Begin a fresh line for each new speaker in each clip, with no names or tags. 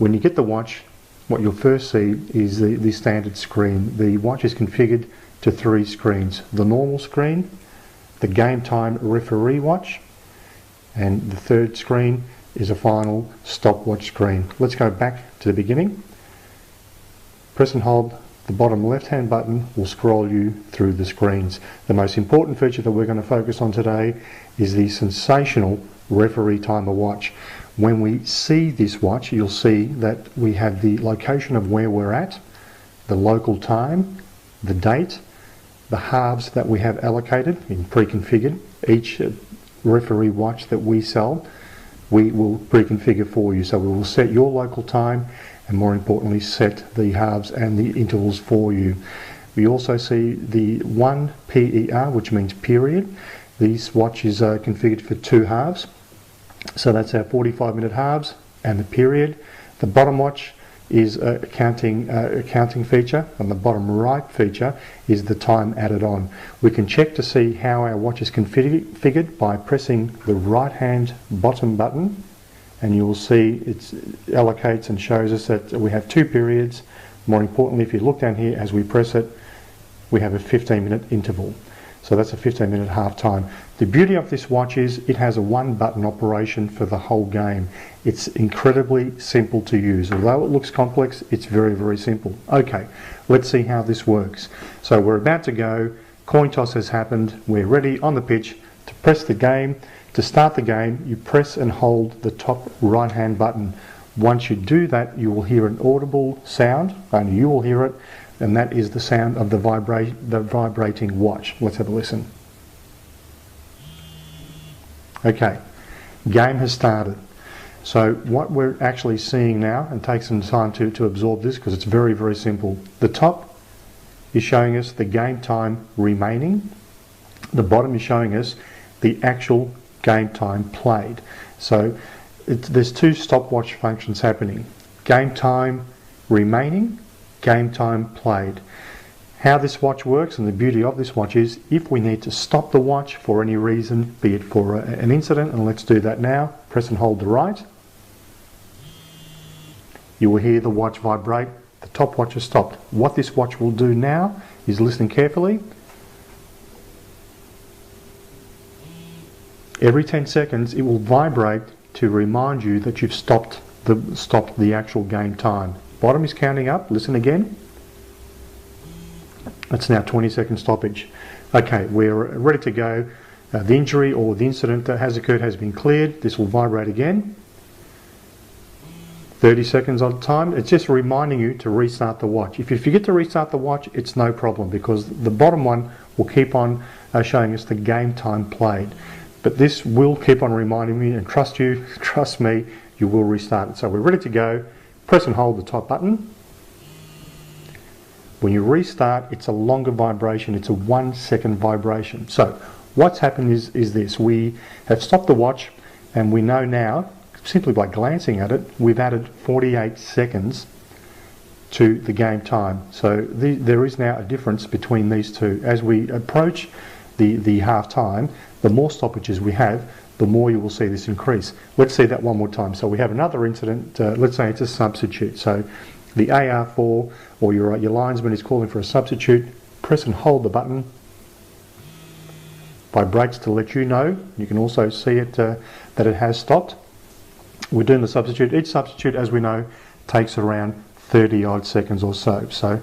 When you get the watch, what you'll first see is the standard screen. The watch is configured to 3 screens: the normal screen, the game time referee watch, and the third screen is a final stopwatch screen. Let's go back to the beginning. Press and hold the bottom left hand button will scroll you through the screens. The most important feature that we're going to focus on today is the sensational referee timer watch. When we see this watch, you'll see that we have the location of where we're at, the local time, the date, the halves that we have allocated in pre-configured. Each referee watch that we sell, we will pre-configure for you. So we will set your local time and, more importantly, set the halves and the intervals for you. We also see the 1 PER, which means period. These watches are configured for 2 halves. So that's our 45-minute halves and the period. The bottom watch is a counting feature, and the bottom right feature is the time added on. We can check to see how our watch is configured by pressing the right hand bottom button, and you will see it allocates and shows us that we have 2 periods. More importantly, if you look down here as we press it, we have a 15-minute interval. So that's a 15-minute half time. The beauty of this watch is it has a 1-button operation for the whole game. It's incredibly simple to use. Although it looks complex, it's very, very simple. Okay, let's see how this works. So we're about to go. Coin toss has happened. We're ready on the pitch to press the game. To start the game, you press and hold the top right-hand button. Once you do that, you will hear an audible sound. Only you will hear it. And that is the sound of the vibrating watch. Let's have a listen. Okay, game has started. So what we're actually seeing now, and take some time to absorb this because it's very, very simple. The top is showing us the game time remaining. The bottom is showing us the actual game time played. So there's 2 stopwatch functions happening. Game time remaining, game time played. How this watch works, and the beauty of this watch, is if we need to stop the watch for any reason, be it for an incident, and let's do that now. Press and hold the right. You will hear the watch vibrate. The top watch has stopped. What this watch will do now is, listen carefully. Every 10 seconds it will vibrate to remind you that you've stopped the actual game time. Bottom is counting up. Listen again. It's now 20-second stoppage. Okay, we're ready to go. The injury or the incident that has occurred has been cleared. This will vibrate again. 30 seconds on time. It's just reminding you to restart the watch. If you forget to restart the watch, it's no problem, because the bottom one will keep on showing us the game time played. But this will keep on reminding me, and trust me, you will restart it. So we're ready to go. Press and hold the top button. When you restart, it's a longer vibration. It's a 1-second vibration. So what's happened is this. We have stopped the watch, and we know now, simply by glancing at it, we've added 48 seconds to the game time. So there is now a difference between these two. As we approach the half time, the more stoppages we have, the more you will see this increase. Let's see that one more time. So we have another incident. Let's say it's a substitute. So the AR4 or your linesman is calling for a substitute. Press and hold the button. Vibrates to let you know. You can also see it that it has stopped. We're doing the substitute. Each substitute, as we know, takes around 30 odd seconds or so. So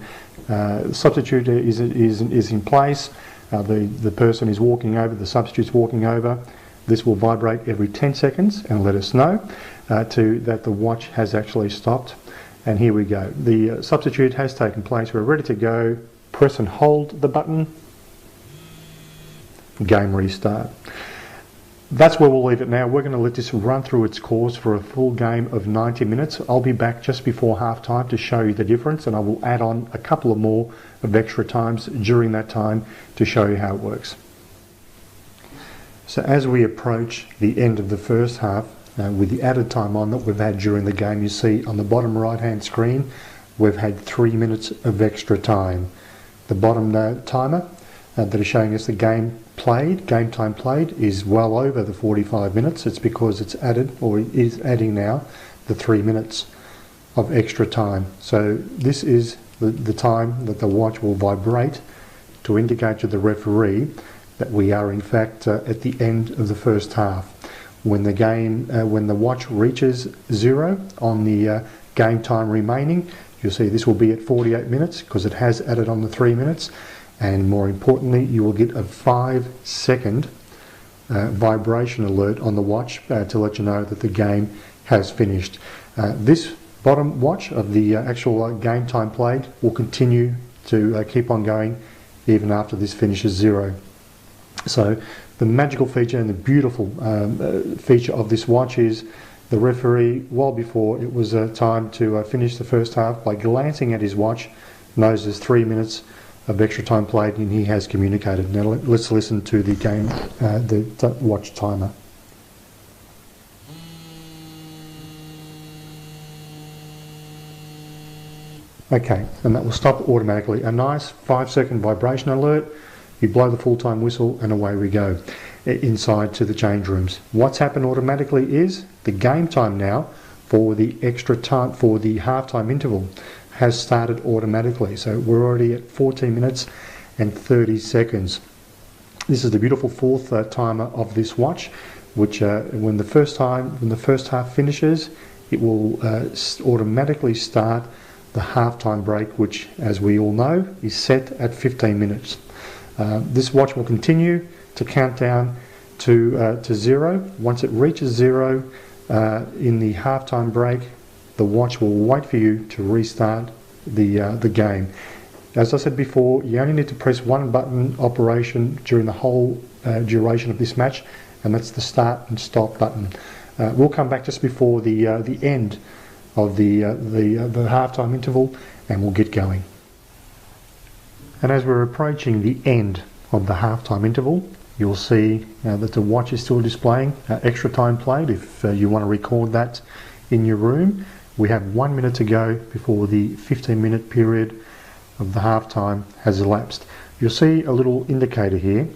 the substitute is in place. The person is walking over. The substitute's walking over. This will vibrate every 10 seconds and let us know that the watch has actually stopped. And here we go. The substitute has taken place. We're ready to go. Press and hold the button. Game restart. That's where we'll leave it now. We're going to let this run through its course for a full game of 90 minutes. I'll be back just before half time to show you the difference, and I will add on a couple of more of extra times during that time to show you how it works. So as we approach the end of the first half, with the added time on that we've had during the game, you see on the bottom right hand screen we've had 3 minutes of extra time. The bottom timer that is showing us the game time played, is well over the 45 minutes. It's because it's added, or is adding now, the 3 minutes. of extra time. So this is the time that the watch will vibrate to indicate to the referee that we are in fact at the end of the first half. When the watch reaches 0 on the game time remaining, you'll see this will be at 48 minutes because it has added on the 3 minutes, and more importantly you will get a 5-second vibration alert on the watch to let you know that the game has finished. This bottom watch of the actual game time played will continue to keep on going even after this finishes 0. So the magical feature and the beautiful feature of this watch is the referee, well before it was time to finish the first half, by glancing at his watch, knows there's 3 minutes of extra time played and he has communicated. Now let's listen to the game, the watch timer. Okay, and that will stop automatically. A nice 5-second vibration alert. You blow the full-time whistle and away we go inside to the change rooms. What's happened automatically is the game time now for the extra time, for the half-time interval, has started automatically. So we're already at 14 minutes and 30 seconds. This is the beautiful fourth timer of this watch, which when the first half finishes, it will automatically start the half-time break, which, as we all know, is set at 15 minutes. This watch will continue to count down to 0. Once it reaches 0 in the halftime break, the watch will wait for you to restart the game. As I said before, you only need to press one button operation during the whole duration of this match, and that's the start and stop button. We'll come back just before the end of the halftime interval, and we'll get going. And as we're approaching the end of the halftime interval, you'll see that the watch is still displaying extra time played. If you want to record that in your room, we have 1 minute to go before the 15-minute period of the halftime has elapsed. You'll see a little indicator here,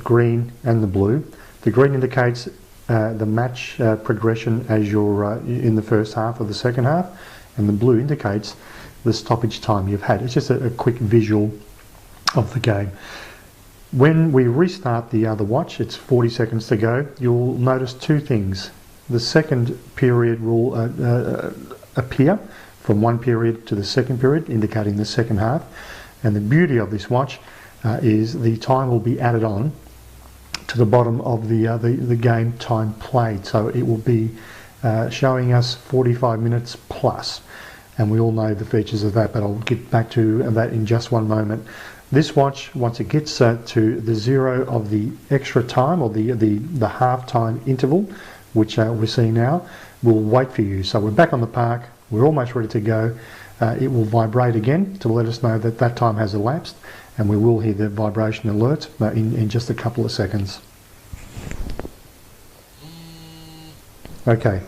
green and the blue. The green indicates the match progression as you're in the first half or the second half, and the blue indicates the stoppage time you've had. It's just a quick visual of the game. When we restart the other watch, it's 40 seconds to go, you'll notice two things. The second period will appear from one period to the second period, indicating the second half, and the beauty of this watch is the time will be added on to the bottom of the game time played, so it will be showing us 45 minutes plus, and we all know the features of that, but I'll get back to that in just one moment. This watch, once it gets to the 0 of the extra time, or the half-time interval, which we're seeing now, will wait for you. So we're back on the park, we're almost ready to go. It will vibrate again to let us know that that time has elapsed, and we will hear the vibration alert in just a couple of seconds. Okay,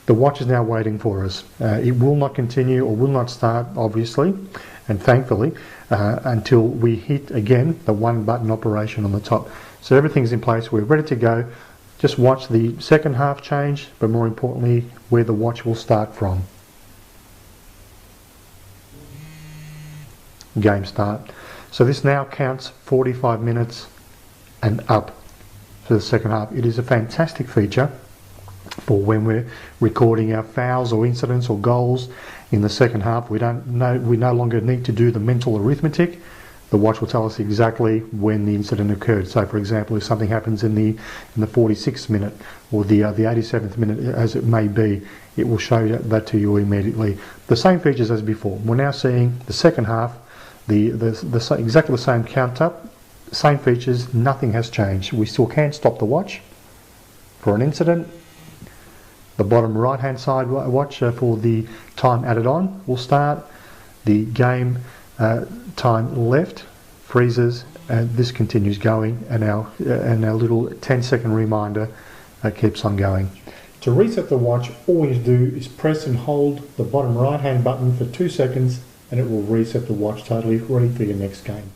the watch is now waiting for us. It will not continue or will not start, obviously, and thankfully, until we hit again the one button operation on the top. So everything's in place, we're ready to go. Just watch the second half change, but more importantly, where the watch will start from. Game start. So this now counts 45 minutes and up for the second half. It is a fantastic feature for when we're recording our fouls or incidents or goals in the second half. We no longer need to do the mental arithmetic. The watch will tell us exactly when the incident occurred. So for example, if something happens in the 46th minute or the 87th minute, as it may be, it will show that to you immediately. The same features as before. We're now seeing the second half, exactly the same count up, same features, nothing has changed. We still can stop the watch for an incident. The bottom right hand side watch for the time added on will start. The game time left freezes, and this continues going, and our little 10-second reminder keeps on going. To reset the watch, all we need to do is press and hold the bottom right hand button for 2 seconds, and it will reset the watch totally, ready for your next game.